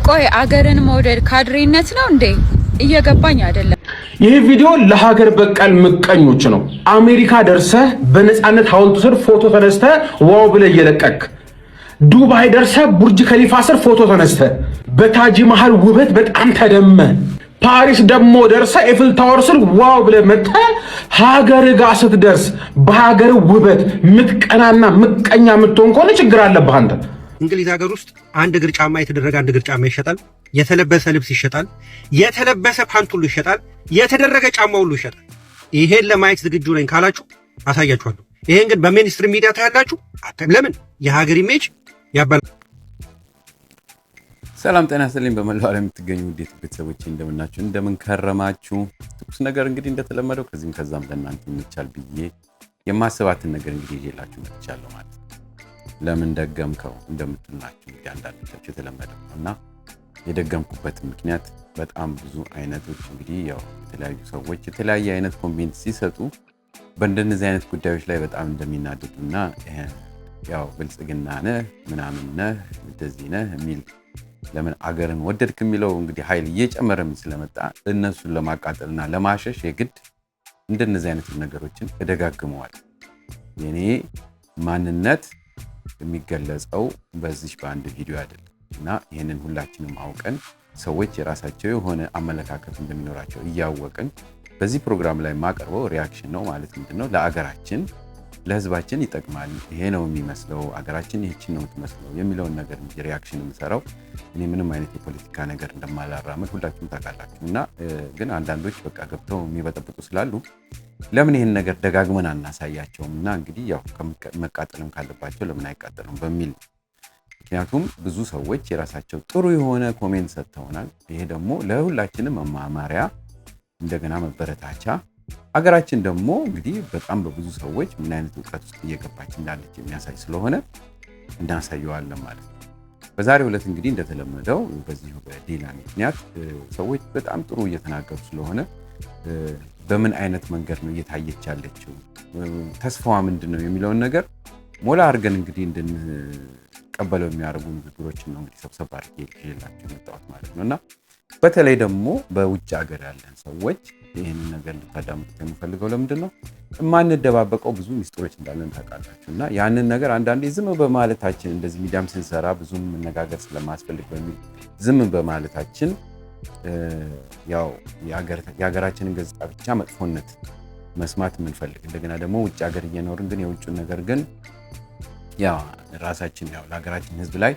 ቆይ አገርን መውደድ ካድሬነት ነው እንዴ? እየገባኝ አይደለም። ይህ ቪዲዮ ለሀገር በቀል ምቀኞች ነው። አሜሪካ ደርሰህ በነፃነት ሐውልቱ ስር ፎቶ ተነስተህ ዋው ብለህ እየለቀክ፣ ዱባይ ደርሰህ ቡርጅ ከሊፋ ስር ፎቶ ተነስተህ በታጅ መሃል ውበት በጣም ተደመ፣ ፓሪስ ደግሞ ደርሰህ ኤፍል ታወር ስር ዋው ብለህ መጥተህ ሀገር ጋር ስትደርስ በሀገር ውበት ምትቀናና ምቀኛ ምትሆን ከሆነ ችግር አለብህ አንተ። እንግሊዝ ሀገር ውስጥ አንድ እግር ጫማ የተደረገ አንድ እግር ጫማ ይሸጣል። የተለበሰ ልብስ ይሸጣል። የተለበሰ ፓንት ሁሉ ይሸጣል። የተደረገ ጫማ ሁሉ ይሸጣል። ይሄን ለማየት ዝግጁ ነኝ ካላችሁ አሳያችኋለሁ። ይሄን ግን በሜንስትሪም ሚዲያ ታያላችሁ። ለምን? የሀገር ኢሜጅ ያባል። ሰላም ጤና ይስጥልኝ። በመላው ዓለም የምትገኙ ውድ ቤተሰቦቼ እንደምናችሁ፣ እንደምን ከረማችሁ? ትኩስ ነገር እንግዲህ እንደተለመደው ከዚህም ከዛም ለእናንተ የሚቻል ብዬ የማስባትን ነገር እንግዲህ ይዤላችሁ መጥቻለሁ ማለት ነው። ለምን ደገምከው እንደምትሉናችሁ እንግዲህ አንዳንዶቻችሁ የተለመደው ነውና የደገምኩበት ምክንያት በጣም ብዙ አይነቶች እንግዲህ ያው የተለያዩ ሰዎች የተለያየ አይነት ኮሜንት ሲሰጡ በእንደነዚህ አይነት ጉዳዮች ላይ በጣም እንደሚናደዱና ያው ብልጽግና ነህ ምናምን ነህ እንደዚህ ነህ የሚል ለምን አገርን ወደድክ የሚለው እንግዲህ ኃይል እየጨመረም ስለመጣ እነሱን ለማቃጠልና ለማሸሽ የግድ እንደነዚህ አይነት ነገሮችን እደጋግመዋል። የኔ ማንነት የሚገለጸው በዚህ በአንድ ቪዲዮ አይደለም እና ይሄንን ሁላችንም አውቀን ሰዎች የራሳቸው የሆነ አመለካከት እንደሚኖራቸው እያወቅን በዚህ ፕሮግራም ላይ ማቀርበው ሪአክሽን ነው ማለት ምንድነው ለአገራችን ለህዝባችን ይጠቅማል፣ ይሄ ነው የሚመስለው፣ አገራችን ይህችን ነው የምትመስለው የሚለውን ነገር ሪአክሽን የምሰራው እኔ ምንም አይነት የፖለቲካ ነገር እንደማላራምድ ሁላችሁም ታውቃላችሁ። እና ግን አንዳንዶች በቃ ገብተው የሚበጠብጡ ስላሉ ለምን ይሄን ነገር ደጋግመን አናሳያቸውም? እና እንግዲህ ያው መቃጠልም ካለባቸው ለምን አይቃጠሉም በሚል ምክንያቱም ብዙ ሰዎች የራሳቸው ጥሩ የሆነ ኮሜንት ሰጥተውናል። ይሄ ደግሞ ለሁላችንም መማማሪያ እንደገና መበረታቻ፣ አገራችን ደግሞ እንግዲህ በጣም በብዙ ሰዎች ምን አይነት ዕውቀት ውስጥ እየገባች እንዳለች የሚያሳይ ስለሆነ እናሳየዋለን ማለት ነው። በዛሬው ዕለት እንግዲህ እንደተለመደው በዚህ በዲላ ምክንያት ሰዎች በጣም ጥሩ እየተናገሩ ስለሆነ በምን አይነት መንገድ ነው እየታየች ያለችው፣ ተስፋዋ ምንድነው የሚለውን ነገር ሞላ አድርገን እንግዲህ እንድንቀበለው የሚያደርጉ ንግግሮችን ነው እንግዲህ ሰብሰብ አድርጌ ይዤላችሁ የመጣሁት ማለት ነው። እና በተለይ ደግሞ በውጭ ሀገር ያለን ሰዎች ይህንን ነገር እንድታዳምጡት የምፈልገው ለምንድን ነው የማንደባበቀው ብዙ ሚስጥሮች እንዳለን ታውቃላችሁ። እና ያንን ነገር አንዳንዴ ዝም በማለታችን እንደዚህ ሚዲያም ስንሰራ ብዙም መነጋገር ስለማስፈልግ በሚል ዝም በማለታችን ያው የሀገራችንን ገጽታ ብቻ መጥፎነት መስማት የምንፈልግ እንደገና ደግሞ ውጭ ሀገር እየኖርን ግን የውጭን ነገር ግን ያው ራሳችን ያው ለሀገራችን ሕዝብ ላይ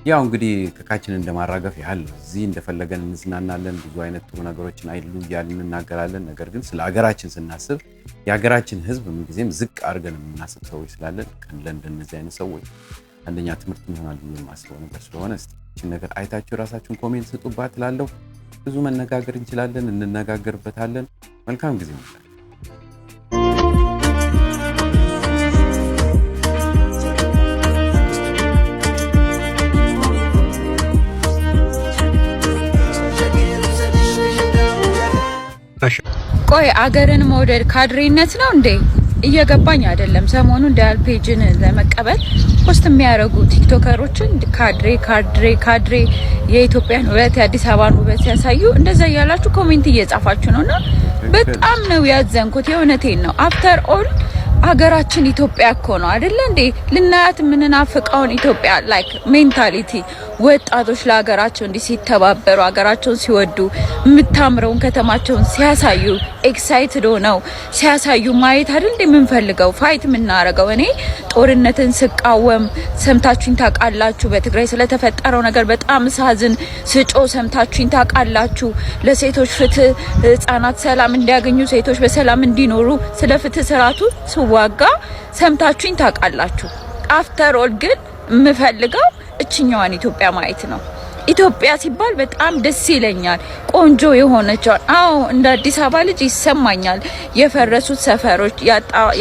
ያው እንግዲህ ከካችን እንደማራገፍ ያህል እዚህ እንደፈለገን እንዝናናለን፣ ብዙ አይነት ጥሩ ነገሮችን አይሉ እያልን እናገራለን። ነገር ግን ስለ ሀገራችን ስናስብ የሀገራችን ሕዝብ ምንጊዜም ዝቅ አድርገን የምናስብ ሰዎች ስላለን ለእንደነዚህ አይነት ሰዎች አንደኛ ትምህርት ይሆናል ብዬ የማስበው ነገር ስለሆነ እስቲ ይህችን ነገር አይታችሁ ራሳችሁን ኮሜንት ስጡባት እላለሁ። ብዙ መነጋገር እንችላለን፣ እንነጋገርበታለን። መልካም ጊዜ ነው። ቆይ አገርን መውደድ ካድሬነት ነው እንዴ? እየገባኝ አይደለም። ሰሞኑን ዳያል ፔጅን ለመቀበል ፖስት የሚያደርጉ ቲክቶከሮችን ካድሬ የኢትዮጵያን ውበት የአዲስ አበባን ውበት ሲያሳዩ እንደዛ እያላችሁ ኮሜንት እየጻፋችሁ ነውና በጣም ነው ያዘንኩት። የእውነቴን ነው። አፍተር ኦል ሀገራችን ኢትዮጵያ እኮ ነው አይደለ እንዴ? ልናያት የምንናፍቀውን ኢትዮጵያ ላይክ ሜንታሊቲ ወጣቶች ለሀገራቸው እንዲህ ሲተባበሩ ሀገራቸውን ሲወዱ የምታምረውን ከተማቸውን ሲያሳዩ ኤክሳይትድ ሆነው ሲያሳዩ ማየት አይደል እንዴ የምንፈልገው? ፋይት የምናረገው። እኔ ጦርነትን ስቃወም ሰምታችሁኝ ታውቃላችሁ። በትግራይ ስለተፈጠረው ነገር በጣም ሳዝን ስጮ ሰምታችሁኝ ታውቃላችሁ። ለሴቶች ፍትህ፣ ህፃናት ሰላም እንዲያገኙ፣ ሴቶች በሰላም እንዲኖሩ ስለ ፍትህ ስርዓቱ ስዋጋ ሰምታችሁኝ ታውቃላችሁ። አፍተር ኦል ግን የምፈልገው እችኛዋን ኢትዮጵያ ማየት ነው። ኢትዮጵያ ሲባል በጣም ደስ ይለኛል። ቆንጆ የሆነችው እንደ አዲስ አበባ ልጅ ይሰማኛል። የፈረሱት ሰፈሮች፣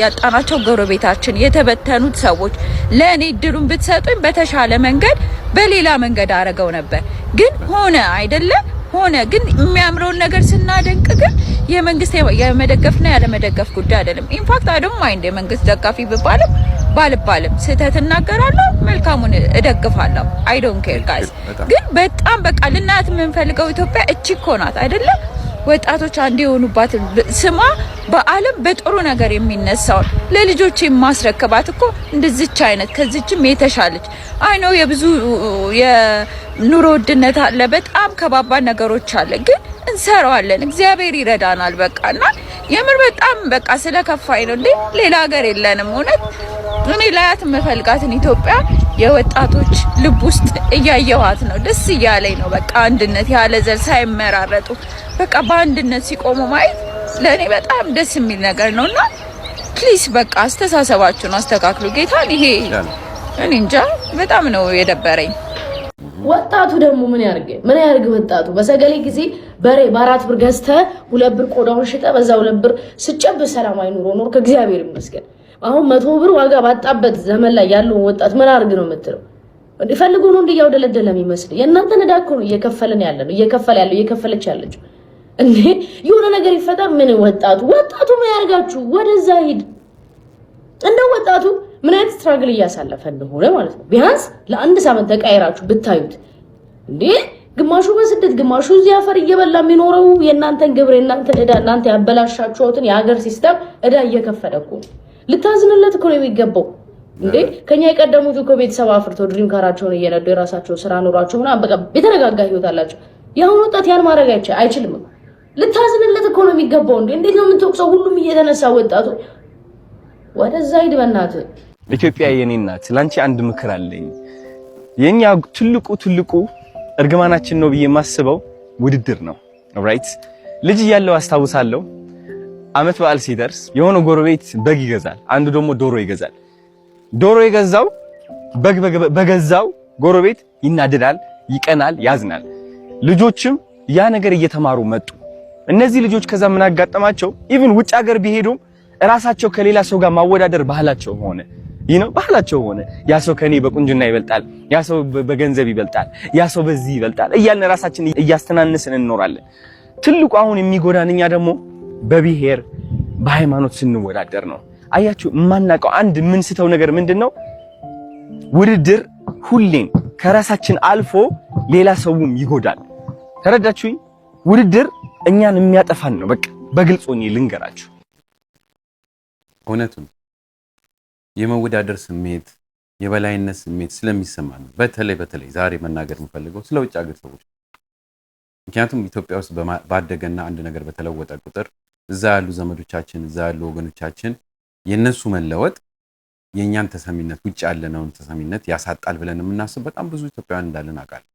ያጣናቸው ጎረቤታችን፣ የተበተኑት ሰዎች ለኔ እድሉን ብትሰጡኝ በተሻለ መንገድ በሌላ መንገድ አረገው ነበር። ግን ሆነ አይደለም ሆነ። ግን የሚያምረውን ነገር ስናደንቅ ግን የመንግስት የመደገፍና ያለ መደገፍ ጉዳይ አይደለም። ኢንፋክት አይደለም ማይንድ የመንግስት ደጋፊ ብባልም ባልባልም ስህተት እናገራለሁ፣ መልካሙን እደግፋለሁ። አይ ዶንት ኬር ጋይስ። ግን በጣም በቃ ልናያት የምንፈልገው ኢትዮጵያ እቺ እኮ ናት አይደለም? ወጣቶች አንድ የሆኑባት ስማ በአለም በጥሩ ነገር የሚነሳው ለልጆች የማስረከባት እኮ እንደዚች አይነት ከዚችም የተሻለች አይ ነው። የብዙ የኑሮ ውድነት አለ፣ በጣም ከባባድ ነገሮች አለ፣ ግን እንሰራዋለን። እግዚአብሔር ይረዳናል። በቃና የምር በጣም በቃ ስለከፋኝ ነው እንዴ ሌላ ሀገር የለንም እውነት እኔ ላያት የምፈልጋትን ኢትዮጵያ የወጣቶች ልብ ውስጥ እያየኋት ነው። ደስ እያለኝ ነው። በቃ አንድነት ያለ ዘር ሳይመራረጡ በቃ በአንድነት ሲቆሙ ማየት ለእኔ በጣም ደስ የሚል ነገር ነውና ፕሊስ በቃ አስተሳሰባችሁን አስተካክሉ። ጌታን ይሄ እኔ እንጃ በጣም ነው የደበረኝ። ወጣቱ ደግሞ ምን ያርግ ወጣቱ በሰገሌ ጊዜ በሬ በ4 ብር ገዝተህ 2 ብር ቆዳውን ሽጠህ በዛ 2 ብር ስጨብ ሰላማዊ ኑሮ ኖር ከእግዚአብሔር ይመስገን። አሁን 100 ብር ዋጋ ባጣበት ዘመን ላይ ያለው ወጣት ምን አርግ ነው የምትለው? ፈልጉ ነው እንዲያው ደለደለ የሚመስል የእናንተ ነዳኮ ነው እየከፈለን ያለው እየከፈለች ያለችው እንዴ የሆነ ነገር ይፈታ። ምን ወጣቱ ምን ያርጋችሁ? ወደዛ ሂድ። እንደው ወጣቱ ምን አይነት ስትራግል እያሳለፈ እንደሆነ ማለት ነው። ቢያንስ ለአንድ ሳምንት ተቃይራችሁ ብታዩት እንዴ ግማሹ በስደት ግማሹ እዚህ አፈር እየበላ የሚኖረው የእናንተን ግብር የእናንተን ዕዳ እናንተ ያበላሻችሁትን የሀገር ሲስተም ዕዳ እየከፈለ እኮ ልታዝንለት እኮ ነው የሚገባው። እንዴ ከኛ የቀደሙት እኮ ቤተሰብ አፍርተው ድሪም ካራቸውን እየነዱ የራሳቸው ስራ ኑሯቸው ምናምን በቃ የተረጋጋ ህይወት አላቸው። ያሁን ወጣት ያን ማድረግ አይችልም። ልታዝንለት እኮ ነው የሚገባው። እንዴት ነው የምትወቅሰው? ሁሉም እየተነሳ ወጣቱ ወደዛ ሂድ በእናትህ። ኢትዮጵያ የኔ እናት ላንቺ አንድ ምክር አለኝ። የኛ ትልቁ እርግማናችን ነው ብዬ የማስበው ውድድር ነው። ኦልራይት ልጅ እያለሁ አስታውሳለሁ አመት በዓል ሲደርስ የሆነ ጎረቤት በግ ይገዛል፣ አንዱ ደግሞ ዶሮ ይገዛል። ዶሮ የገዛው በግ በገዛው ጎረቤት ይናደዳል፣ ይቀናል፣ ያዝናል። ልጆችም ያ ነገር እየተማሩ መጡ። እነዚህ ልጆች ከዛ ምን አጋጠማቸው? ኢቭን ውጭ ሀገር ቢሄዱም ራሳቸው ከሌላ ሰው ጋር ማወዳደር ባህላቸው ሆነ። ባህላቸው ሆነ። ያ ሰው ከኔ በቁንጅና ይበልጣል፣ ያ ሰው በገንዘብ ይበልጣል፣ ያ ሰው በዚህ ይበልጣል እያልን ራሳችን እያስተናነስን እንኖራለን። ትልቁ አሁን የሚጎዳን እኛ ደግሞ በብሔር በሃይማኖት ስንወዳደር ነው። አያችሁ የማናውቀው አንድ የምንስተው ነገር ምንድነው? ውድድር ሁሌም ከራሳችን አልፎ ሌላ ሰውም ይጎዳል። ተረዳችሁኝ? ውድድር እኛን የሚያጠፋን ነው። በቃ በግልጽ ሆኜ ልንገራችሁ እውነቱን የመወዳደር ስሜት የበላይነት ስሜት ስለሚሰማን ነው። በተለይ ዛሬ መናገር የምፈልገው ስለ ውጭ ሀገር ሰዎች። ምክንያቱም ኢትዮጵያ ውስጥ ባደገና አንድ ነገር በተለወጠ ቁጥር እዛ ያሉ ዘመዶቻችን እዛ ያሉ ወገኖቻችን የነሱ መለወጥ የኛን ተሰሚነት ውጭ ያለነውን ተሰሚነት ያሳጣል ብለን የምናስብ በጣም ብዙ ኢትዮጵያውያን እንዳለን አውቃለሁ።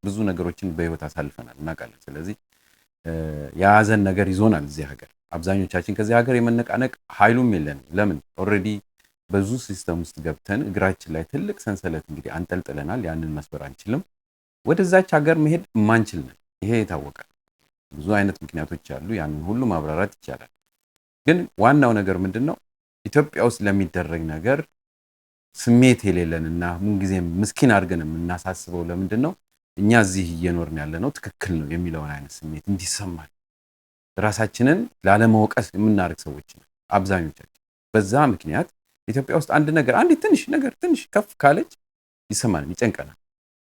ብዙ ነገሮችን በህይወት አሳልፈናል እናውቃለን። ስለዚህ የያዘን ነገር ይዞናል እዚህ ሀገር። አብዛኞቻችን ከዚህ ሀገር የመነቃነቅ ኃይሉም የለንም። ለምን? ኦልሬዲ ብዙ ሲስተም ውስጥ ገብተን እግራችን ላይ ትልቅ ሰንሰለት እንግዲህ አንጠልጥለናል። ያንን መስበር አንችልም። ወደዛች ሀገር መሄድ ማንችል ነን። ይሄ የታወቀ ብዙ አይነት ምክንያቶች አሉ። ያንን ሁሉ ማብራራት ይቻላል። ግን ዋናው ነገር ምንድነው? ኢትዮጵያ ውስጥ ለሚደረግ ነገር ስሜት የሌለንና ምን ጊዜም ምስኪን አድርገን የምናሳስበው ለምንድነው? እኛ እዚህ እየኖርን ያለነው ትክክል ነው የሚለውን አይነት ስሜት እንዲሰማን ራሳችንን ላለመወቀስ የምናደርግ ሰዎች ነን አብዛኞቻችን። በዛ ምክንያት ኢትዮጵያ ውስጥ አንድ ነገር አንድ ትንሽ ከፍ ካለች ይሰማናል፣ ይጨንቀናል።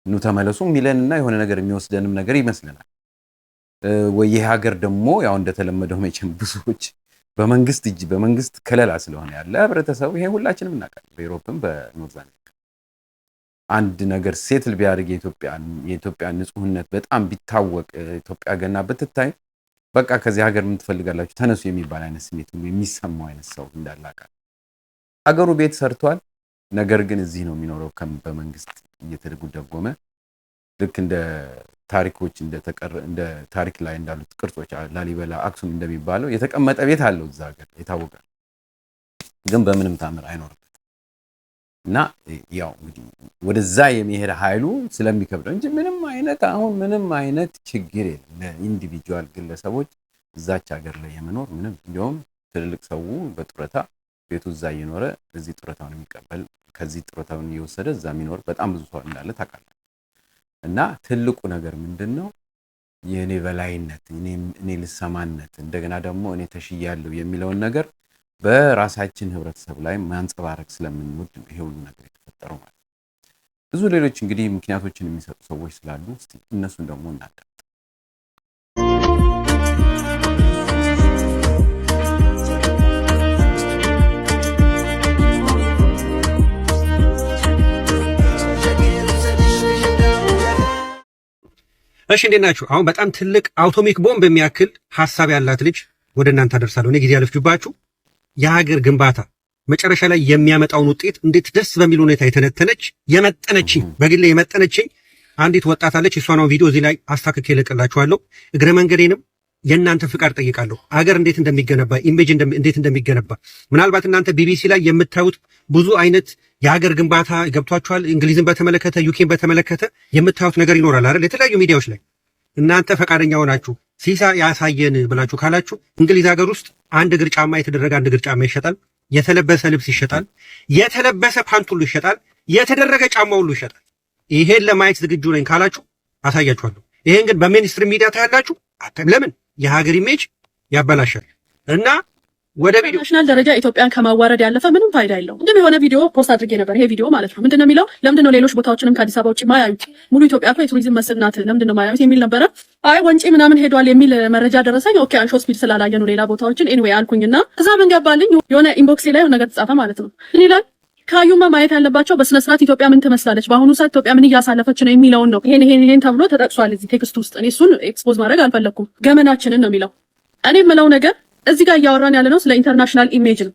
ኑ ተመለሱ የሚለንና የሆነ ነገር የሚወስደንም ነገር ይመስለናል። ወይ ይሄ ሀገር ደግሞ ያው እንደተለመደው መቼም ብዙዎች በመንግስት ከለላ ስለሆነ ያለ ህብረተሰቡ ይሄ ሁላችንም እናውቃለን። በዩሮፕም በኖርዝ አሜሪካ አንድ ነገር ሴትል ቢያደርግ የኢትዮጵያ ንጹህነት በጣም ቢታወቅ ኢትዮጵያ ገና ብትታይ በቃ ከዚህ ሀገር ምን ትፈልጋላችሁ ተነሱ የሚባል አይነት ስሜት የሚሰማው አይነት ሰው እንዳላቀ ሀገሩ ቤት ሰርቷል። ነገር ግን እዚህ ነው የሚኖረው በመንግስት እየተደጎመ ልክ እንደ ታሪኮች እንደ ታሪክ ላይ እንዳሉት ቅርጾች ላሊበላ አክሱም እንደሚባለው የተቀመጠ ቤት አለው እዛ ሀገር ይታወቃል። ግን በምንም ታምር አይኖርበት እና ያው እንግዲህ ወደዛ የሚሄድ ኃይሉ ስለሚከብደው እንጂ ምንም አይነት ችግር የለም። ለኢንዲቪጁዋል ግለሰቦች እዛች ሀገር ላይ የመኖር ምንም እንዲያውም ትልልቅ ሰው በጡረታ ቤቱ እዛ እየኖረ እዚህ ጡረታውን የሚቀበል ከዚህ ጡረታውን እየወሰደ እዛ የሚኖር በጣም ብዙ ሰው እንዳለ ታውቃለህ። እና ትልቁ ነገር ምንድነው? የኔ በላይነት እኔ ልሰማነት እንደገና ደግሞ እኔ ተሽያለሁ የሚለውን ነገር በራሳችን ህብረተሰብ ላይ ማንጸባረቅ ስለምንወድ ነው ይሄ ሁሉ ነገር የተፈጠረው ማለት ነው። ብዙ ሌሎች እንግዲህ ምክንያቶችን የሚሰጡ ሰዎች ስላሉ እስቲ እነሱን ደግሞ እናዳምጥ። እሺ እንዴት ናችሁ? አሁን በጣም ትልቅ አውቶሚክ ቦምብ የሚያክል ሐሳብ ያላት ልጅ ወደ እናንተ አደርሳለሁ። እኔ ጊዜ ያለፍኩባችሁ የሀገር ግንባታ መጨረሻ ላይ የሚያመጣውን ውጤት እንዴት ደስ በሚል ሁኔታ የተነተነች የመጠነችኝ በግሌ የመጠነችኝ አንዲት ወጣት አለች። እሷን ቪዲዮ እዚህ ላይ አስተካክዬ እለቅላችኋለሁ። እግረ መንገዴንም የእናንተ ፍቃድ ጠይቃለሁ። አገር እንዴት እንደሚገነባ ኢሜጅ እንዴት እንደሚገነባ ምናልባት እናንተ ቢቢሲ ላይ የምታዩት ብዙ አይነት የሀገር ግንባታ ገብቷችኋል። እንግሊዝን በተመለከተ ዩኬን በተመለከተ የምታዩት ነገር ይኖራል አይደል? የተለያዩ ሚዲያዎች ላይ እናንተ ፈቃደኛ ሆናችሁ ሲሳ ያሳየን ብላችሁ ካላችሁ እንግሊዝ ሀገር ውስጥ አንድ እግር ጫማ የተደረገ አንድ እግር ጫማ ይሸጣል። የተለበሰ ልብስ ይሸጣል። የተለበሰ ፓንት ሁሉ ይሸጣል። የተደረገ ጫማ ሁሉ ይሸጣል። ይሄን ለማየት ዝግጁ ነኝ ካላችሁ አሳያችኋለሁ። ይሄን ግን በሜንስትሪም ሚዲያ ታያላችሁ። ለምን? የሀገር ኢሜጅ ያበላሻል። እና ወደ ቪዲዮ ናሽናል ደረጃ ኢትዮጵያን ከማዋረድ ያለፈ ምንም ፋይዳ የለውም። እንደም የሆነ ቪዲዮ ፖስት አድርጌ ነበር። ይሄ ቪዲዮ ማለት ነው ምንድነው የሚለው? ለምንድነው ሌሎች ቦታዎችንም ከአዲስ አበባ ውጪ ማያዩት? ሙሉ ኢትዮጵያ እኮ የቱሪዝም መስህብ ናት፣ ለምንድነው ማያዩት የሚል ነበረ። አይ ወንጪ ምናምን ሄዷል የሚል መረጃ ደረሰኝ። ኦኬ አንሾ ስፒድ ስላላየ ነው ሌላ ቦታዎችን ኤኒዌይ አልኩኝና ከዛ ምን ገባልኝ? የሆነ ኢንቦክስ ላይ ነገር ተጻፈ ማለት ነው። ምን ይላል? ካዩማ ማየት ያለባቸው በስነ ስርዓት ኢትዮጵያ ምን ትመስላለች፣ በአሁኑ ሰዓት ኢትዮጵያ ምን እያሳለፈች ነው የሚለውን ነው። ይሄን ተብሎ ተጠቅሷል እዚህ ቴክስት ውስጥ። እኔ እሱን ኤክስፖዝ ማድረግ አልፈለኩም። ገመናችንን ነው የሚለው። እኔ የምለው ነገር እዚህ ጋር እያወራን ያለ ነው ስለ ኢንተርናሽናል ኢሜጅ ነው።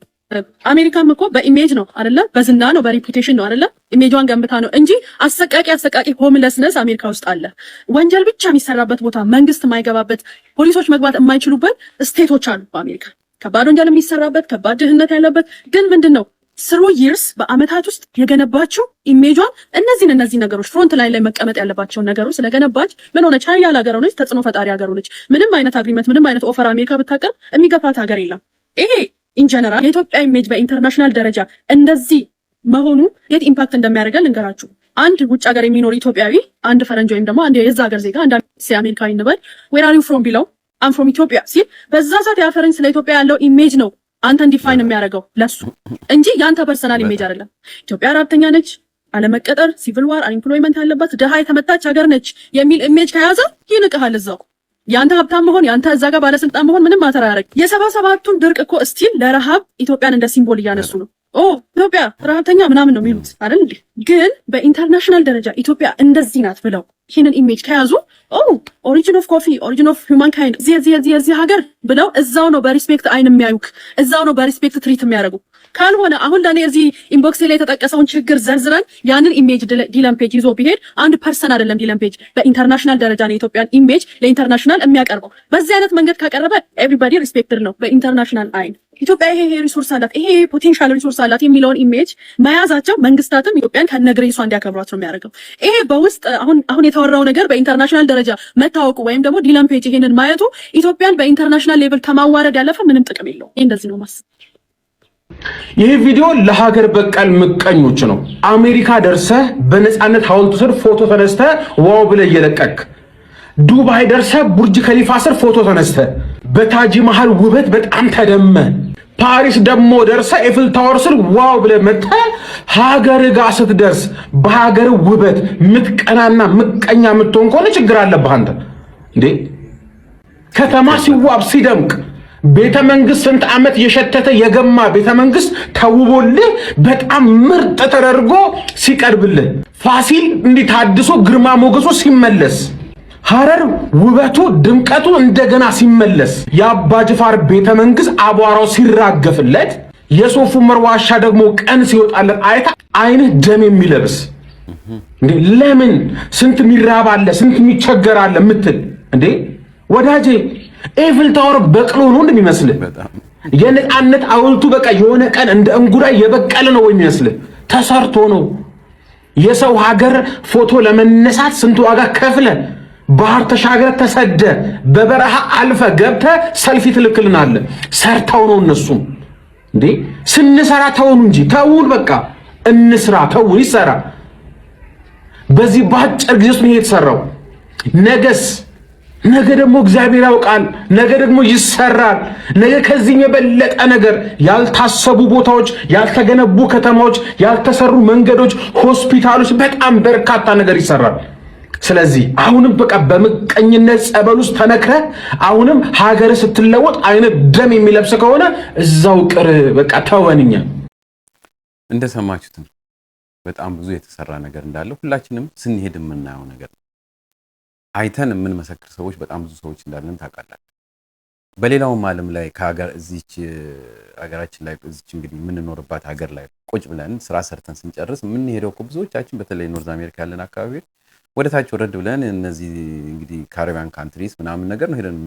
አሜሪካም እኮ በኢሜጅ ነው አይደለ? በዝና ነው በሪፑቴሽን ነው አይደለ? ኢሜጇን ገንብታ ነው እንጂ አሰቃቂ ሆምለስነስ አሜሪካ ውስጥ አለ። ወንጀል ብቻ የሚሰራበት ቦታ፣ መንግስት የማይገባበት፣ ፖሊሶች መግባት የማይችሉበት ስቴቶች አሉ በአሜሪካ። ከባድ ወንጀል የሚሰራበት፣ ከባድ ድህነት ያለበት። ግን ምንድነው ስሩ ይርስ በአመታት ውስጥ የገነባቸው ኢሜጇን እነዚህ ነገሮች ፍሮንት ላይ መቀመጥ ያለባቸው ነገሮች ስለገነባች ምን ሆነች? ሀያል ሀገር ሆነች፣ ተጽዕኖ ፈጣሪ ሀገር ሆነች። ምንም አይነት አግሪመንት ምንም አይነት ኦፈር አሜሪካ ብታቀርብ የሚገፋት ሀገር የለም። ይሄ ኢንጀነራል የኢትዮጵያ ኢሜጅ በኢንተርናሽናል ደረጃ እንደዚህ መሆኑ የት ኢምፓክት እንደሚያደርገን ልንገራችሁ። አንድ ውጭ ሀገር የሚኖር ኢትዮጵያዊ አንድ ፈረንጅ ወይም ደግሞ አንድ የዛ ሀገር ዜጋ አንድ አሜሪካዊ እንበል ዌር አር ዩ ፍሮም ቢለው አም ፍሮም ኢትዮጵያ ሲል በዛ ሰዓት ያ ፈረንጅ ስለ ኢትዮጵያ ያለው ኢሜጅ ነው አንተን ዲፋይን የሚያደርገው ለሱ እንጂ ያንተ ፐርሰናል ኢሜጅ አይደለም። ኢትዮጵያ ረሀብተኛ ነች፣ አለመቀጠር፣ ሲቪል ዋር፣ አንኤምፕሎይመንት ያለባት ድሃ የተመታች ሀገር ነች የሚል ኢሜጅ ከያዘ ይንቅሃል እዛው። ያንተ ሀብታም መሆን ያንተ እዛ ጋር ባለስልጣን መሆን ምንም ማተር አያደርግ። የ77ቱን ድርቅ እኮ ስቲል ለረሃብ ኢትዮጵያን እንደ ሲምቦል እያነሱ ነው። ኦ ኢትዮጵያ ረሀብተኛ ምናምን ነው የሚሉት አይደል እንዴ? ግን በኢንተርናሽናል ደረጃ ኢትዮጵያ እንደዚህ ናት ብለው ይህንን ኢሜጅ ከያዙ ኦሪጂን ኦፍ ኮፊ ኦሪጂን ኦፍ ሂውማን ካይንድ እዚህ ሀገር ብለው እዛው ነው በሪስፔክት አይን የሚያዩክ፣ እዛው ነው በሪስፔክት ትሪት የሚያደርጉ። ካልሆነ አሁን ለኔ እዚህ ኢንቦክስ ላይ የተጠቀሰውን ችግር ዘርዝረን ያንን ኢሜጅ ዲለን ፔጅ ይዞ ቢሄድ አንድ ፐርሰን አይደለም ዲለን ፔጅ በኢንተርናሽናል ደረጃ ነው የኢትዮጵያን ኢሜጅ ለኢንተርናሽናል የሚያቀርበው። በዚህ አይነት መንገድ ካቀረበ ኤቭሪባዲ ሪስፔክትድ ነው በኢንተርናሽናል አይን። ኢትዮጵያ ይሄ ሪሶርስ አላት፣ ይሄ ፖቴንሻል ሪሶርስ አላት የሚለውን ኢሜጅ መያዛቸው መንግስታትም ኢትዮጵያን ከነግሬሷ እንዲያከብሯት ነው የሚያደርገው። ይሄ በውስጥ አሁን የተወራው ነገር በኢንተርናሽናል ደረጃ መታወቁ ወይም ደግሞ ዲለን ፔጅ ይሄንን ማየቱ ኢትዮጵያን በኢንተርናሽናል ሌቭል ከማዋረድ ያለፈ ምንም ጥቅም የለውም። ይሄ እንደዚህ ነው ማስብ። ይህ ቪዲዮ ለሀገር በቀል ምቀኞች ነው። አሜሪካ ደርሰህ በነፃነት ሐውልቱ ስር ፎቶ ተነስተህ ዋው ብለህ እየለቀክ፣ ዱባይ ደርሰህ ቡርጅ ከሊፋ ስር ፎቶ ተነስተህ በታጅ መሃል ውበት በጣም ተደመ፣ ፓሪስ ደግሞ ደርሰህ ኤፍል ታወር ስር ዋው ብለህ መጥተህ ሀገር ጋር ስትደርስ በሀገር ውበት ምትቀናና ምቀኛ የምትሆን ከሆነ ችግር አለብህ አንተ እንዴ። ከተማ ሲዋብ ሲደምቅ ቤተ መንግስት ስንት ዓመት የሸተተ የገማ ቤተ መንግስት ተውቦልህ በጣም ምርጥ ተደርጎ ሲቀርብልህ፣ ፋሲል እንዲታድሶ ግርማ ሞገሱ ሲመለስ፣ ሐረር ውበቱ ድምቀቱ እንደገና ሲመለስ፣ የአባ ጅፋር ቤተ መንግስት አቧራው ሲራገፍለት፣ የሶፍ ዑመር ዋሻ ደግሞ ቀን ሲወጣለት አይታ አይንህ ደም የሚለብስ እንዴ! ለምን ስንት ሚራብ አለ ስንት የሚቸገር አለ ምትል እንዴ ወዳጄ? ኤፍል ታወር በቅሎ ነው እንደሚመስልህ? የነፃነት ሐውልቱ በቃ የሆነ ቀን እንደ እንጉዳይ የበቀለ ነው ወይ የሚመስልህ? ተሰርቶ ነው። የሰው ሀገር ፎቶ ለመነሳት ስንት ዋጋ ከፍለ ባህር ተሻገረ ተሰደ በበረሃ አልፈ ገብተ ሰልፊ ትልክልናለህ። ሰርተው ነው እነሱም እንዴ። ስንሰራ ተውን እንጂ ተውን፣ በቃ እንስራ፣ ተውን ይሰራ። በዚህ ባጭር ጊዜ ውስጥ ነው የተሰራው። ነገስ ነገ ደግሞ እግዚአብሔር ያውቃል። ነገ ደግሞ ይሰራል። ነገ ከዚህ የበለጠ ነገር፣ ያልታሰቡ ቦታዎች፣ ያልተገነቡ ከተማዎች፣ ያልተሰሩ መንገዶች፣ ሆስፒታሎች፣ በጣም በርካታ ነገር ይሰራል። ስለዚህ አሁንም በቃ በምቀኝነት ጸበል ውስጥ ተነክረ አሁንም ሀገር ስትለወጥ አይነት ደም የሚለብስ ከሆነ እዛው ቅር በቃ ተወንኛ። እንደሰማችሁት ነው። በጣም ብዙ የተሰራ ነገር እንዳለ ሁላችንም ስንሄድ የምናየው ነገር ነው። አይተን የምንመሰክር ሰዎች በጣም ብዙ ሰዎች እንዳለን ታውቃላችሁ። በሌላውም ዓለም ላይ ከሀገር እዚች ሀገራችን ላይ እዚች እንግዲህ የምንኖርባት ሀገር ላይ ቁጭ ብለን ስራ ሰርተን ስንጨርስ የምንሄደው እኮ ብዙዎቻችን በተለይ ኖርዝ አሜሪካ ያለን አካባቢ ወደ ታች ወረድ ብለን እነዚህ እንግዲህ ካሪቢያን ካንትሪስ ምናምን ነገር ነው ሄደን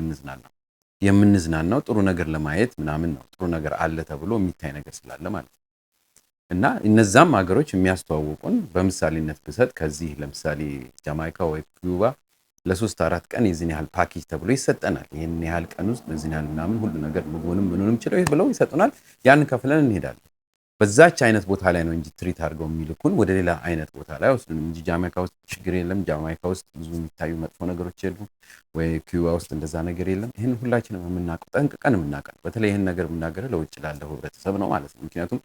የምንዝናናው ጥሩ ነገር ለማየት ምናምን ነው። ጥሩ ነገር አለ ተብሎ የሚታይ ነገር ስላለ ማለት ነው። እና እነዛም ሀገሮች የሚያስተዋውቁን በምሳሌነት ብሰጥ ከዚህ ለምሳሌ ጃማይካ ወይ ኩባ ለ3-4 ቀን የዚህን ያህል ፓኬጅ ተብሎ ይሰጠናል። ይሄን ያህል ቀን ውስጥ በዚህን ያህል ምናምን ሁሉ ነገር ምኑንም ችለው ብለው ይሰጡናል። ያን ከፍለን እንሄዳለን። በዛች አይነት ቦታ ላይ ነው እንጂ ትሪት አድርገው የሚልኩን ወደ ሌላ አይነት ቦታ ላይ ወስዱን እንጂ ጃማይካ ውስጥ ችግር የለም። ጃማይካ ውስጥ ብዙ የሚታዩ መጥፎ ነገሮች የሉም። ወይ ኩባ ውስጥ እንደዛ ነገር የለም። ይሄን ሁላችንም የምናውቀው ጠንቅቀን የምናውቀው በተለይ ይሄን ነገር የምናገረው ለውጭ ላለው ህብረተሰብ ነው ማለት ነው። ምክንያቱም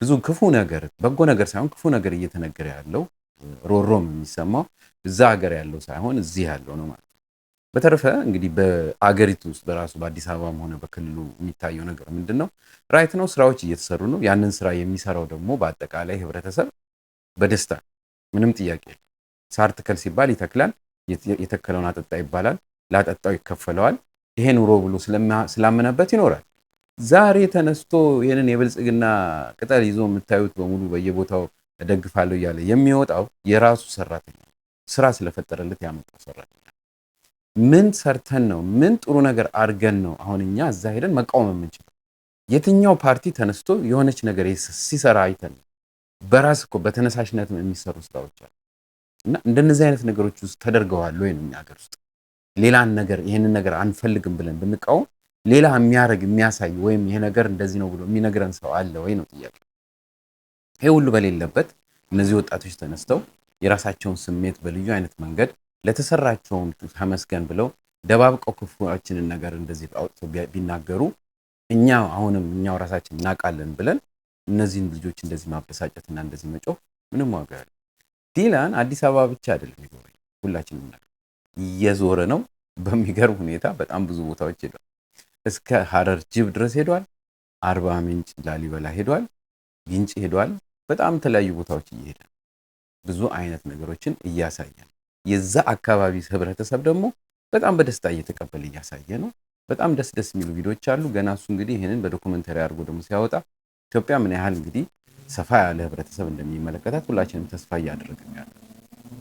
ብዙ ክፉ ነገር በጎ ነገር ሳይሆን ክፉ ነገር እየተነገረ ያለው ሮሮም የሚሰማው እዛ ሀገር ያለው ሳይሆን እዚህ ያለው ነው ማለት ነው። በተረፈ እንግዲህ በአገሪቱ ውስጥ በራሱ በአዲስ አበባም ሆነ በክልሉ የሚታየው ነገር ምንድነው? ራይት ነው፣ ስራዎች እየተሰሩ ነው። ያንን ስራ የሚሰራው ደግሞ በአጠቃላይ ህብረተሰብ በደስታ ምንም ጥያቄ የለም። ሳር ትከል ሲባል ይተክላል። የተከለውን አጠጣ ይባላል። ላጠጣው ይከፈለዋል። ይሄ ኑሮ ብሎ ስላመነበት ይኖራል። ዛሬ ተነስቶ ይሄንን የብልጽግና ቅጠል ይዞ የምታዩት በሙሉ በየቦታው እደግፋለሁ እያለ የሚወጣው የራሱ ሰራተኛ ስራ ስለፈጠረለት ያመጣው ሰራተኛ። ምን ሰርተን ነው? ምን ጥሩ ነገር አድርገን ነው አሁን እኛ እዛ ሄደን መቃወም የምንችለው? የትኛው ፓርቲ ተነስቶ የሆነች ነገር ሲሰራ አይተን? በራስ እኮ በተነሳሽነት የሚሰሩ ስራዎች አሉ። እና እንደነዚህ አይነት ነገሮች ውስጥ ተደርገዋል ወይ ነው እኛ ሀገር ውስጥ ሌላን ነገር ይሄንን ነገር አንፈልግም ብለን ብንቃወም ሌላ የሚያረግ የሚያሳይ ወይም ይሄ ነገር እንደዚህ ነው ብሎ የሚነግረን ሰው አለ ወይ ነው ጥያቄ። ይሄ ሁሉ በሌለበት እነዚህ ወጣቶች ተነስተው የራሳቸውን ስሜት በልዩ አይነት መንገድ ለተሰራቸውን ተመስገን ብለው ደባብቀው ክፉአችንን ነገር እንደዚህ አውጥተው ቢናገሩ እኛ አሁንም እኛው ራሳችን እናቃለን ብለን እነዚህን ልጆች እንደዚህ ማበሳጨትና እንደዚህ መጮህ ምንም ዋጋ የለም። ዲላን አዲስ አበባ ብቻ አይደለም ይዞረኝ ሁላችንም እናውቃለን። እየዞረ ነው በሚገርም ሁኔታ በጣም ብዙ ቦታዎች ሄዷል። እስከ ሐረር ጅብ ድረስ ሄዷል። አርባ ምንጭ ላሊበላ ሄዷል። ግንጭ ሄዷል። በጣም የተለያዩ ቦታዎች እየሄደ ብዙ አይነት ነገሮችን እያሳየ ነው። የዛ አካባቢ ህብረተሰብ ደግሞ በጣም በደስታ እየተቀበለ እያሳየ ነው። በጣም ደስ የሚሉ ቪዲዮዎች አሉ። ገና እሱ እንግዲህ ይሄንን በዶክመንተሪ አድርጎ ደግሞ ሲያወጣ ኢትዮጵያ ምን ያህል እንግዲህ ሰፋ ያለ ህብረተሰብ እንደሚመለከታት ሁላችንም ተስፋ እያደረግን ያለ።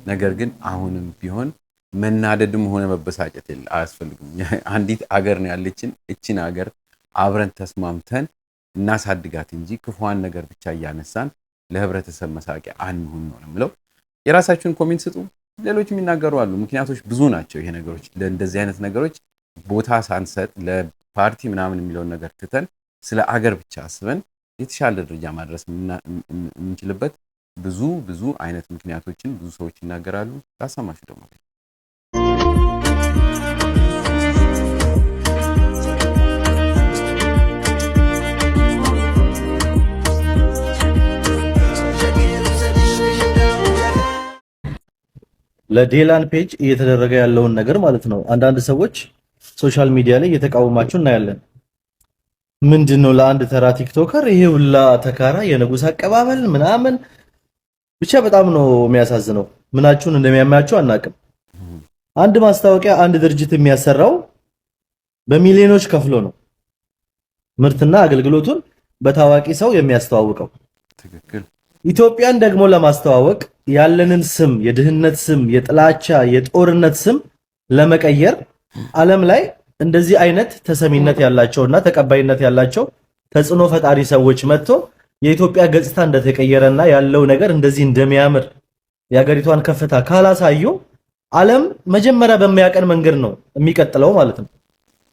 ነገር ግን አሁንም ቢሆን መናደድም ሆነ መበሳጨት አያስፈልግም። አንዲት አገር ነው ያለችን። እቺን አገር አብረን ተስማምተን እናሳድጋት እንጂ ክፉዋን ነገር ብቻ እያነሳን ለህብረተሰብ መሳቂያ አንሁን ነው የምለው። የራሳችሁን ኮሜንት ስጡ። ሌሎች የሚናገሩ አሉ። ምክንያቶች ብዙ ናቸው። ይሄ ነገሮች ለእንደዚህ አይነት ነገሮች ቦታ ሳንሰጥ ለፓርቲ ምናምን የሚለውን ነገር ትተን ስለ አገር ብቻ አስበን የተሻለ ደረጃ ማድረስ የምንችልበት ብዙ አይነት ምክንያቶችን ብዙ ሰዎች ይናገራሉ። ላሰማችሁ ደግሞ ለዴላን ፔጅ እየተደረገ ያለውን ነገር ማለት ነው። አንዳንድ ሰዎች ሶሻል ሚዲያ ላይ እየተቃወማችሁ እናያለን። ምንድነው ለአንድ ተራ ቲክቶከር ይሄ ሁላ ተካራ የንጉስ አቀባበል ምናምን? ብቻ በጣም ነው የሚያሳዝነው። ምናችሁን እንደሚያማችሁ አናቅም። አንድ ማስታወቂያ አንድ ድርጅት የሚያሰራው በሚሊዮኖች ከፍሎ ነው ምርትና አገልግሎቱን በታዋቂ ሰው የሚያስተዋውቀው። ትክክል። ኢትዮጵያን ደግሞ ለማስተዋወቅ ያለንን ስም፣ የድህነት ስም፣ የጥላቻ የጦርነት ስም ለመቀየር ዓለም ላይ እንደዚህ አይነት ተሰሚነት ያላቸውና ተቀባይነት ያላቸው ተጽዕኖ ፈጣሪ ሰዎች መጥቶ የኢትዮጵያ ገጽታ እንደተቀየረና ያለው ነገር እንደዚህ እንደሚያምር የሀገሪቷን ከፍታ ካላሳዩ ዓለም መጀመሪያ በሚያቀን መንገድ ነው የሚቀጥለው ማለት ነው።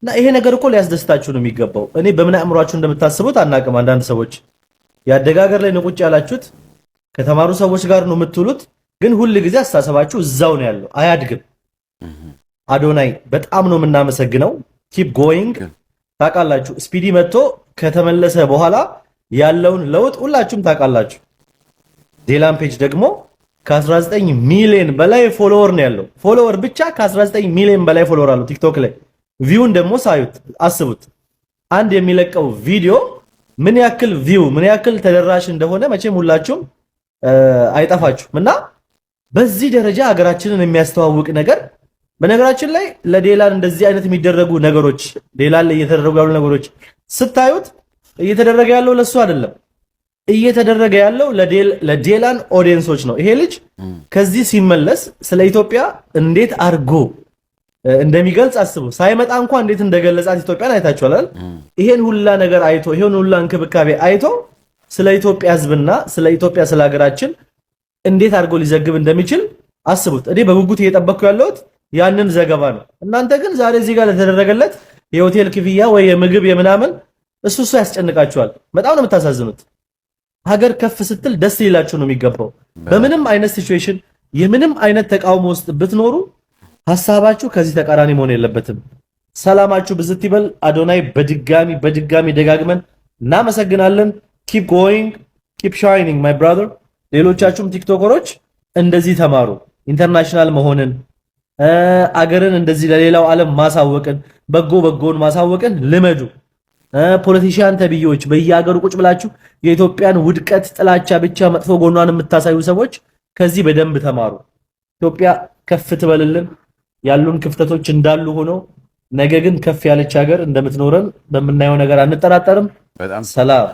እና ይሄ ነገር እኮ ሊያስደስታችሁ ነው የሚገባው። እኔ በምን አእምሯችሁ እንደምታስቡት አናቅም። አንዳንድ ሰዎች ያደጋገር ላይ ንቁጭ ያላችሁት ከተማሩ ሰዎች ጋር ነው የምትውሉት፣ ግን ሁሉ ጊዜ አስተሳሰባችሁ እዛው ነው ያለው፣ አያድግም። አዶናይ በጣም ነው የምናመሰግነው። ኪፕ ጎይንግ። ታውቃላችሁ ስፒዲ መጥቶ ከተመለሰ በኋላ ያለውን ለውጥ ሁላችሁም ታውቃላችሁ። ዴላን ፔጅ ደግሞ ከ19 ሚሊዮን በላይ ፎሎወር ነው ያለው። ፎሎወር ብቻ ከ19 ሚሊዮን በላይ ፎሎወር አለው ቲክቶክ ላይ። ቪውን ደግሞ ሳዩት አስቡት። አንድ የሚለቀው ቪዲዮ ምን ያክል ቪው ምን ያክል ተደራሽ እንደሆነ መቼም ሁላችሁም አይጠፋችሁም። እና በዚህ ደረጃ ሀገራችንን የሚያስተዋውቅ ነገር በነገራችን ላይ ለዴላን እንደዚህ አይነት የሚደረጉ ነገሮች ዴላን ላይ እየተደረጉ ያሉ ነገሮች ስታዩት እየተደረገ ያለው ለሱ አይደለም፣ እየተደረገ ያለው ለዴላን ኦዲየንሶች ነው። ይሄ ልጅ ከዚህ ሲመለስ ስለ ኢትዮጵያ እንዴት አርጎ እንደሚገልጽ አስቡ። ሳይመጣ እንኳን እንዴት እንደገለጻት ኢትዮጵያን አይታችኋል አይደል? ይሄን ሁላ ነገር አይቶ ይሄን ሁላ እንክብካቤ አይቶ ስለ ኢትዮጵያ ሕዝብና ስለ ኢትዮጵያ ስለ ሀገራችን እንዴት አድርጎ ሊዘግብ እንደሚችል አስቡት። እኔ በጉጉት እየጠበቅኩ ያለሁት ያንን ዘገባ ነው። እናንተ ግን ዛሬ እዚህ ጋር ለተደረገለት የሆቴል ክፍያ ወይ የምግብ የምናምን እሱ ያስጨንቃችኋል። በጣም ነው የምታሳዝኑት። ሀገር ከፍ ስትል ደስ ሊላችሁ ነው የሚገባው። በምንም አይነት ሲቹዌሽን የምንም አይነት ተቃውሞ ውስጥ ብትኖሩ ሐሳባችሁ ከዚህ ተቃራኒ መሆን የለበትም። ሰላማችሁ ብዝት ይበል። አዶናይ በድጋሚ ደጋግመን እናመሰግናለን። ኪፕ ጎይንግ ኪፕ ሻይኒንግ ማይ ብራዘር። ሌሎቻችሁም ቲክቶከሮች እንደዚህ ተማሩ። ኢንተርናሽናል መሆንን አገርን እንደዚህ ለሌላው ዓለም ማሳወቅን በጎን ማሳወቅን ልመዱ። ፖለቲሽያን ተብዮች በየሀገሩ ቁጭ ብላችሁ የኢትዮጵያን ውድቀት፣ ጥላቻ ብቻ መጥፎ ጎኗን የምታሳዩ ሰዎች ከዚህ በደንብ ተማሩ። ኢትዮጵያ ከፍ ትበልልን። ያሉን ክፍተቶች እንዳሉ ሆኖ ነገ ግን ከፍ ያለች ሀገር እንደምትኖረን በምናየው ነገር አንጠራጠርም። ሰላም።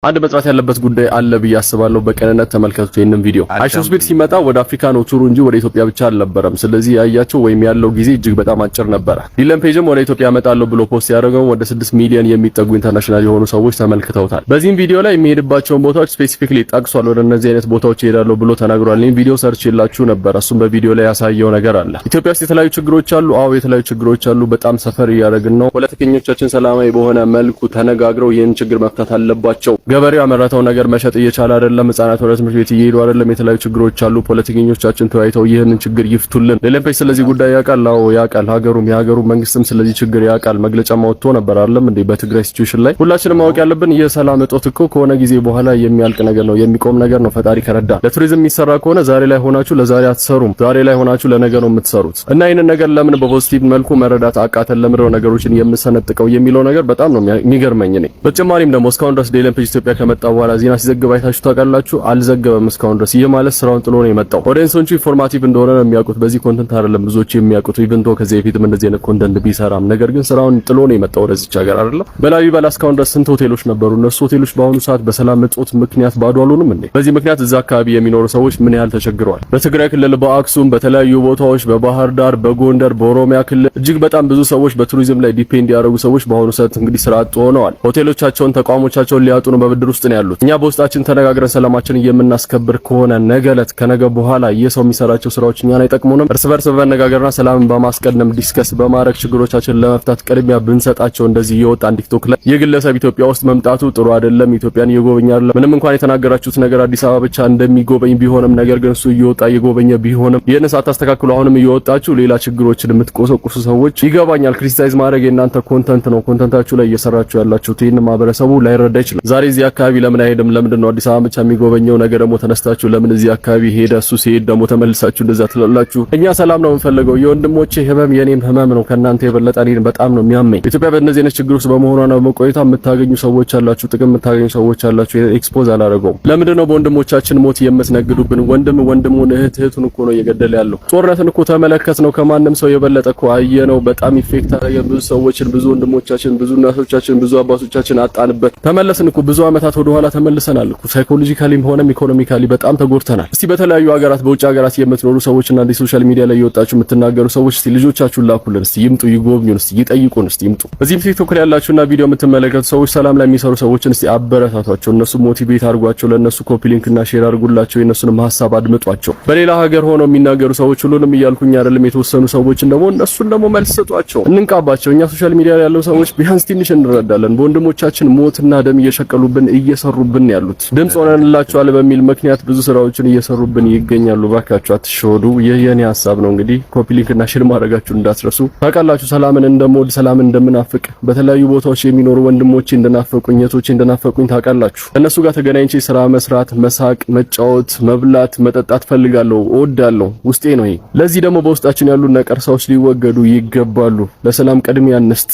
አንድ መጥራት ያለበት ጉዳይ አለ ብዬ አስባለሁ። በቀንነት ተመልከቱት ይሄንን ቪዲዮ። አይሾስፒድ ሲመጣ ወደ አፍሪካ ነው ቱሩ እንጂ ወደ ኢትዮጵያ ብቻ አልነበረም። ስለዚህ ያያቸው ወይም ያለው ጊዜ እጅግ በጣም አጭር ነበረ። ዲለን ፔጅም ወደ ኢትዮጵያ መጣለው ብሎ ፖስት ያደረገው ወደ 6 ሚሊዮን የሚጠጉ ኢንተርናሽናል የሆኑ ሰዎች ተመልክተውታል። በዚህም ቪዲዮ ላይ የሚሄድባቸውን ቦታዎች ስፔሲፊክሊ ጠቅሷል። ወደ እነዚህ አይነት ቦታዎች ይሄዳለው ብሎ ተናግሯል። ይሄን ቪዲዮ ሰርች ይላችሁ ነበር። እሱም በቪዲዮ ላይ ያሳየው ነገር አለ። ኢትዮጵያ ውስጥ የተለያዩ ችግሮች አሉ። አዎ የተለያዩ ችግሮች አሉ። በጣም ሰፈር እያደረግን ነው። ፖለቲከኞቻችን ሰላማዊ በሆነ መልኩ ተነጋግረው ይህን ችግር መፍታት አለባቸው። ገበሬው ያመረተው ነገር መሸጥ እየቻለ አይደለም። ህጻናት ወደ ትምህርት ቤት እየሄዱ አይደለም። የተለያዩ ችግሮች አሉ። ፖለቲከኞቻችን ተወያይተው ይህንን ችግር ይፍቱልን። ሌላምፔጅ ስለዚህ ጉዳይ ያውቃል። አዎ ያውቃል። የሀገሩ መንግስትም ስለዚህ ችግር ያውቃል። መግለጫ ማውጥቶ ነበር አይደለም እንዴ? በትግራይ ሲቹዌሽን ላይ ሁላችንም ማወቅ ያለብን የሰላም እጦት እኮ ከሆነ ጊዜ በኋላ የሚያልቅ ነገር ነው፣ የሚቆም ነገር ነው። ፈጣሪ ከረዳ ለቱሪዝም የሚሰራ ከሆነ ዛሬ ላይ ሆናችሁ ለዛሬ አትሰሩም። ዛሬ ላይ ሆናችሁ ለነገ ነው የምትሰሩት። እና ይህንን ነገር ለምን በፖዚቲቭ መልኩ መረዳት አቃተን? ለምንድነው ነገሮችን የምሰነጥቀው የሚለው ነገር በጣም ነው የሚገርመኝ እኔ። በተጨማሪም ደግሞ እስካሁን ድረስ ሌላምፔጅ ኢትዮጵያ ከመጣ በኋላ ዜና ሲዘግብ አይታችሁ ታውቃላችሁ? አልዘገበም እስካሁን ድረስ። ይህ ማለት ስራውን ጥሎ ነው የመጣው። ኦዲየንሶቹ ኢንፎርማቲቭ እንደሆነ ነው የሚያውቁት። በዚህ ኮንተንት አይደለም ብዙዎች የሚያውቁት። ኢቭንቶ ከዚህ በፊትም እንደዚህ አይነት ኮንተንት ቢሰራም ነገር ግን ስራውን ጥሎ ነው የመጣው ወደዚች ሀገር አይደለም። በላሊበላ እስካሁን ድረስ ስንት ሆቴሎች ነበሩ? እነሱ ሆቴሎች በአሁኑ ሰዓት በሰላም እጦት ምክንያት ባዶ አልሆኑም እንዴ? በዚህ ምክንያት እዛ አካባቢ የሚኖሩ ሰዎች ምን ያህል ተቸግረዋል? በትግራይ ክልል፣ በአክሱም፣ በተለያዩ ቦታዎች፣ በባህር ዳር፣ በጎንደር፣ በኦሮሚያ ክልል እጅግ በጣም ብዙ ሰዎች በቱሪዝም ላይ ዲፔንድ ያደረጉ ሰዎች በአሁኑ ሰዓት እንግዲህ ስራ አጥ ሆነዋል። ሆቴሎቻቸውን፣ ተቋሞቻቸውን ሊያጡ ነው፣ በብድር ውስጥ ነው ያሉት። እኛ በውስጣችን ተነጋግረን ሰላማችን የምናስከብር ከሆነ ነገ ዕለት ከነገ በኋላ የሰው የሚሰራቸው ስራዎች እኛን አይጠቅሙንም። እርስ በርስ በመነጋገርና ሰላምን በማስቀደም ዲስከስ በማድረግ ችግሮቻችንን ለመፍታት ቅድሚያ ብንሰጣቸው እንደዚህ የወጣን ቲክቶክ ላይ የግለሰብ ኢትዮጵያ ውስጥ መምጣቱ ጥሩ አይደለም። ኢትዮጵያን እየጎበኘ አይደለም። ምንም እንኳን የተናገራችሁት ነገር አዲስ አበባ ብቻ እንደሚጎበኝ ቢሆንም ነገር ግን እሱ እየወጣ እየጎበኘ ቢሆንም ይህን ሳታስተካክሉ አሁንም እየወጣችሁ ሌላ ችግሮችን የምትቆሰቁሱ ሰዎች ይገባኛል። ክሪቲሳይዝ ማድረግ የእናንተ ኮንተንት ነው። ኮንተንታችሁ ላይ እየሰራችሁ ያላችሁት ይህን ማህበረሰቡ ላይረዳ ይችላል። ዛሬ እዚህ አካባቢ ለምን አይሄድም? ለምንድን ነው አዲስ አበባ ብቻ የሚጎበኘው? ነገር ደግሞ ተነስታችሁ ለምን እዚህ አካባቢ ሄደ? እሱ ሲሄድ ደግሞ ተመልሳችሁ እንደዛ ትላላችሁ። እኛ ሰላም ነው የምንፈልገው። የወንድሞቼ ህመም የኔም ህመም ነው። ከናንተ የበለጠ እኔን በጣም ነው የሚያመኝ። ኢትዮጵያ በእነዚህ አይነት ችግር ውስጥ በመሆኗና በመቆየቷ የምታገኙ ሰዎች አላችሁ፣ ጥቅም የምታገኙ ሰዎች አላችሁ። ኤክስፖዝ አላደረገውም። ለምንድን ነው በወንድሞቻችን ሞት የምትነግዱብን? ወንድም ወንድሙን እህቱን እኮ ነው እየገደለ ያለው። ጦርነትን እኮ ተመለከት ነው። ከማንም ሰው የበለጠ እኮ አየነው። በጣም ኢፌክት አደረገ። ብዙ ሰዎችን፣ ብዙ ወንድሞቻችን፣ ብዙ እናቶቻችን፣ ብዙ አባቶቻችን አጣንበት። ተመለስን እኮ ብዙ አመታት ወደ ኋላ ተመልሰናል እኮ ሳይኮሎጂካሊም ሆነም ኢኮኖሚካሊ በጣም ተጎድተናል። እስቲ በተለያዩ ሀገራት በውጭ ሀገራት የምትኖሩ ሰዎችና እንደ ሶሻል ሚዲያ ላይ የወጣችሁ የምትናገሩ ሰዎች እስቲ ልጆቻችሁን ላኩልን፣ እስቲ ይምጡ፣ ይጎብኙን፣ እስቲ ይጠይቁን፣ እስቲ ይምጡ። እዚህም ቲክቶክ ላይ ያላችሁና ቪዲዮ የምትመለከቱ ሰዎች ሰላም ላይ የሚሰሩ ሰዎችን እስቲ አበረታቷቸው፣ እነሱ ሞቲቬት አድርጓቸው፣ ለነሱ ኮፒ ሊንክ እና ሼር አድርጉላቸው፣ የነሱንም ሀሳብ አድምጧቸው። በሌላ ሀገር ሆነው የሚናገሩ ሰዎች ሁሉንም እያልኩኝ አይደለም፣ የተወሰኑ ሰዎችን ደግሞ እነሱን ደግሞ መልስ ሰጧቸው፣ እንንቃባቸው። እኛ ሶሻል ሚዲያ ላይ ያለው ሰዎች ቢያንስ ትንሽ እንረዳለን። በወንድሞቻችን ሞትና ደም እየሸቀሉብን እየተጠቀሙብን እየሰሩብን ያሉት። ድምጽ ሆነንላችኋል በሚል ምክንያት ብዙ ስራዎችን እየሰሩብን ይገኛሉ። ባካችሁ አትሸወዱ። ይህ የኔ ሀሳብ ነው። እንግዲህ ኮፒ ሊንክ እና ሼር ማድረጋችሁን እንዳትረሱ። ታውቃላችሁ ሰላምን እንደምወድ ሰላምን እንደምናፍቅ በተለያዩ ቦታዎች የሚኖሩ ወንድሞቼ እንደናፈቁኝ እህቶቼ እንደናፈቁኝ ታውቃላችሁ። እነሱ ጋር ተገናኝቼ ስራ መስራት፣ መሳቅ፣ መጫወት፣ መብላት፣ መጠጣት ፈልጋለሁ፣ እወዳለሁ። ውስጤ ነው ይሄ። ለዚህ ደግሞ በውስጣችን ያሉ ነቀርሳዎች ሊወገዱ ይገባሉ። ለሰላም ቅድሚያ እንስጥ።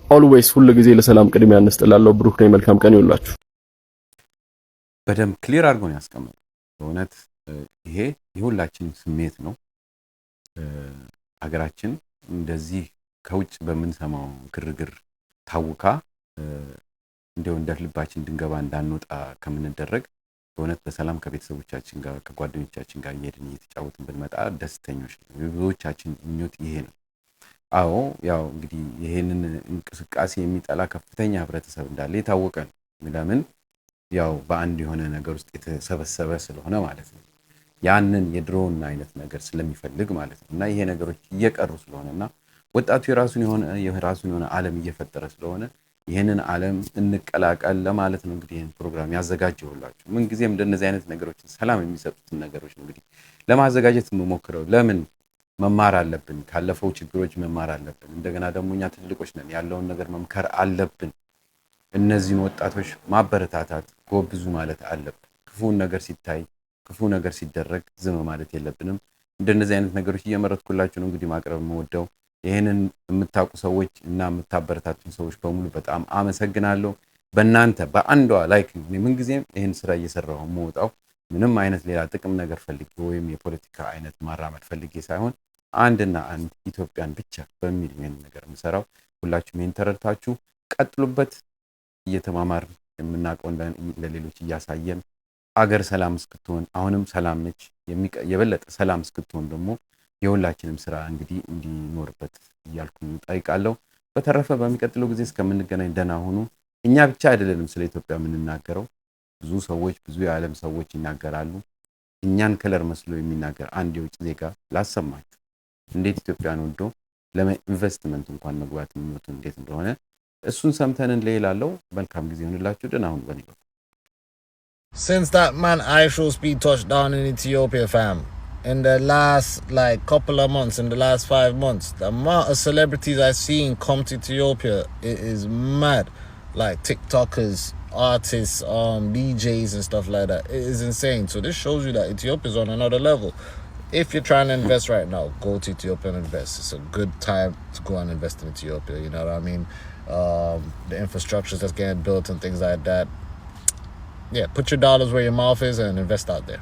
ኦልዌይስ ሁሉ ጊዜ ለሰላም ቅድሚያ እንስጥ እላለሁ። ብሩክ ነኝ። መልካም ቀን ይሁንላችሁ። በደንብ ክሊር አድርጎ ነው ያስቀመጠው። በእውነት ይሄ የሁላችንም ስሜት ነው። ሀገራችን እንደዚህ ከውጭ በምንሰማው ግርግር ታውካ እንደው እንደ ልባችን ድንገባ እንዳንወጣ ከምንደረግ በእውነት በሰላም ከቤተሰቦቻችን ጋር ከጓደኞቻችን ጋር እየሄድን እየተጫወትን ብንመጣ ደስተኞች ነን። ብዙዎቻችን ምኞት ይሄ ነው። አዎ ያው እንግዲህ ይሄንን እንቅስቃሴ የሚጠላ ከፍተኛ ህብረተሰብ እንዳለ የታወቀ ነው። ለምን ያው በአንድ የሆነ ነገር ውስጥ የተሰበሰበ ስለሆነ ማለት ነው። ያንን የድሮውን አይነት ነገር ስለሚፈልግ ማለት ነው። እና ይሄ ነገሮች እየቀሩ ስለሆነና ወጣቱ የራሱን የሆነ ዓለም እየፈጠረ ስለሆነ ይሄንን ዓለም እንቀላቀል ለማለት ነው። እንግዲህ ይሄን ፕሮግራም ያዘጋጀሁላችሁ ምን ጊዜም እንደነዚህ አይነት ነገሮችን ሰላም የሚሰጡትን ነገሮች እንግዲህ ለማዘጋጀት የምሞክረው ለምን መማር አለብን፣ ካለፈው ችግሮች መማር አለብን። እንደገና ደግሞ እኛ ትልቆች ነን፣ ያለውን ነገር መምከር አለብን። እነዚህን ወጣቶች ማበረታታት ጎብዙ ማለት አለብን። ክፉን ነገር ሲታይ ክፉ ነገር ሲደረግ ዝም ማለት የለብንም። እንደነዚህ አይነት ነገሮች እየመረጥኩላችሁ ነው እንግዲህ ማቅረብ የምወደው። ይሄንን የምታውቁ ሰዎች እና የምታበረታቱን ሰዎች በሙሉ በጣም አመሰግናለሁ። በእናንተ በአንዷ ላይክ ምን ጊዜም ይሄን ስራ እየሰራሁ የምወጣው ምንም አይነት ሌላ ጥቅም ነገር ፈልጌ ወይም የፖለቲካ አይነት ማራመድ ፈልጌ ሳይሆን አንድና አንድ ኢትዮጵያን ብቻ በሚል ይሄን ነገር የምሰራው። ሁላችሁም ይሄን ተረድታችሁ ቀጥሉበት። እየተማማር የምናውቀውን ለሌሎች እያሳየን አገር ሰላም እስክትሆን አሁንም ሰላም ነች። የበለጠ ሰላም እስክትሆን ደግሞ የሁላችንም ስራ እንግዲህ እንዲኖርበት እያልኩኝ ጠይቃለሁ። በተረፈ በሚቀጥለው ጊዜ እስከምንገናኝ ደህና ሁኑ። እኛ ብቻ አይደለንም ስለ ኢትዮጵያ የምንናገረው፣ ብዙ ሰዎች ብዙ የዓለም ሰዎች ይናገራሉ። እኛን ከለር መስሎ የሚናገር አንድ የውጭ ዜጋ ላሰማችሁ እንዴት ኢትዮጵያን ወዶ ለኢንቨስትመንት እንኳን መግባት የሚወጡ እንዴት እንደሆነ እሱን ሰምተን እንለይላለው። መልካም ጊዜ ይሁንላችሁ። ደህና ሁኑ። በኔ Since that man IShowSpeed touched down in Ethiopia, fam, in the last couple of months, in the last 5 months, the amount of celebrities I've seen come to Ethiopia, it is mad. Like TikTokers, artists, DJs and stuff like that. It is insane. So this shows you that Ethiopia is on another level. If you're trying to invest right now, go to Ethiopia and invest. It's a good time to go and invest in Ethiopia. You know what I mean? The infrastructures that's getting built and things like that. Yeah, put your dollars where your mouth is and invest out there.